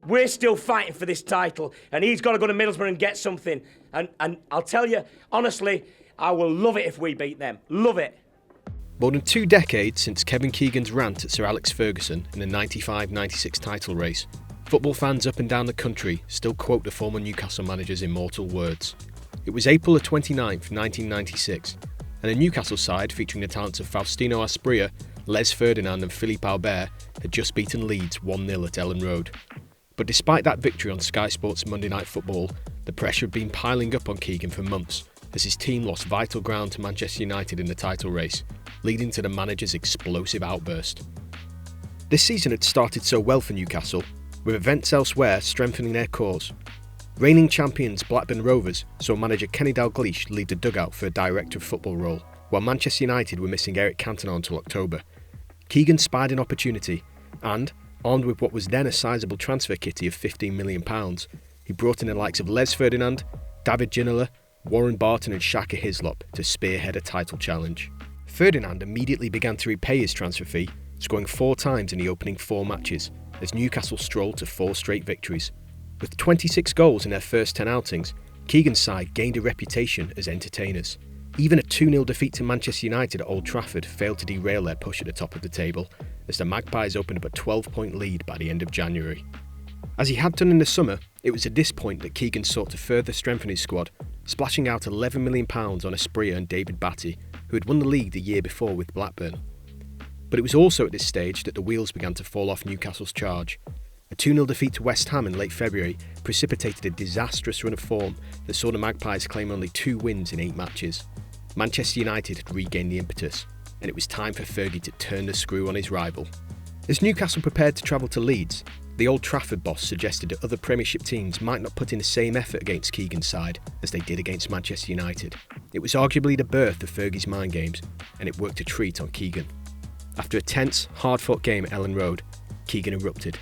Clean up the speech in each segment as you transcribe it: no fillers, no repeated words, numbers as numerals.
We're still fighting for this title, and he's got to go to Middlesbrough and get something. And I'll tell you, honestly, I will love it if we beat them. Love it. More than 2 decades since Kevin Keegan's rant at Sir Alex Ferguson in the 95-96 title race, football fans up and down the country still quote the former Newcastle manager's immortal words. It was April the 29th, 1996, and a Newcastle side featuring the talents of Faustino Asprilla, Les Ferdinand and Philippe Albert had just beaten Leeds 1-0 at Elland Road. But despite that victory on Sky Sports Monday Night Football, the pressure had been piling up on Keegan for months as his team lost vital ground to Manchester United in the title race, leading to the manager's explosive outburst. This season had started so well for Newcastle, with events elsewhere strengthening their cause. Reigning champions Blackburn Rovers saw manager Kenny Dalglish lead the dugout for a director of football role, while Manchester United were missing Eric Cantona until October. Keegan spied an opportunity and, armed with what was then a sizable transfer kitty of £15 million, he brought in the likes of Les Ferdinand, David Ginola, Warren Barton and Shaka Hislop to spearhead a title challenge. Ferdinand immediately began to repay his transfer fee, scoring 4 times in the opening 4 matches, as Newcastle strolled to 4 straight victories. With 26 goals in their first 10 outings, Keegan's side gained a reputation as entertainers. Even a 2-0 defeat to Manchester United at Old Trafford failed to derail their push at the top of the table, as the Magpies opened up a 12-point lead by the end of January. As he had done in the summer, it was at this point that Keegan sought to further strengthen his squad, splashing out £11 million on Asprilla and David Batty, who had won the league the year before with Blackburn. But it was also at this stage that the wheels began to fall off Newcastle's charge. A 2-0 defeat to West Ham in late February precipitated a disastrous run of form that saw the Magpies claim only 2 wins in 8 matches. Manchester United had regained the impetus, and it was time for Fergie to turn the screw on his rival. As Newcastle prepared to travel to Leeds, the Old Trafford boss suggested that other Premiership teams might not put in the same effort against Keegan's side as they did against Manchester United. It was arguably the birth of Fergie's mind games, and it worked a treat on Keegan. After a tense, hard-fought game at Elland Road, Keegan erupted.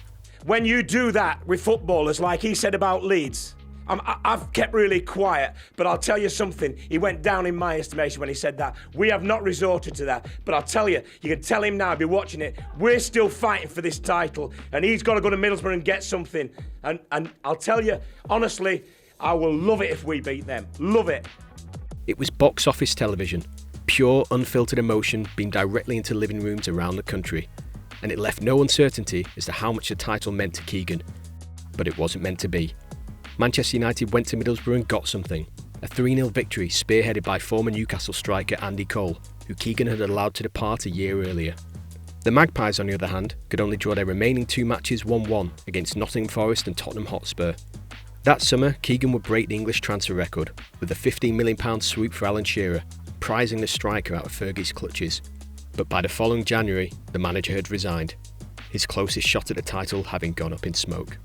When you do that with footballers, like he said about Leeds, I've kept really quiet, but I'll tell you something. He went down in my estimation when he said that. We have not resorted to that, but I'll tell you, you can tell him now, I'll be watching it, we're still fighting for this title, and he's got to go to Middlesbrough and get something. And I'll tell you, honestly, I will love it if we beat them. Love it. It was box office television, pure, unfiltered emotion beamed directly into living rooms around the country, and it left no uncertainty as to how much the title meant to Keegan. But it wasn't meant to be. Manchester United went to Middlesbrough and got something. A 3-0 victory spearheaded by former Newcastle striker Andy Cole, who Keegan had allowed to depart a year earlier. The Magpies, on the other hand, could only draw their remaining 2 matches 1-1 against Nottingham Forest and Tottenham Hotspur. That summer, Keegan would break the English transfer record with a £15 million swoop for Alan Shearer, prizing the striker out of Fergie's clutches. But by the following January, the manager had resigned, his closest shot at the title having gone up in smoke.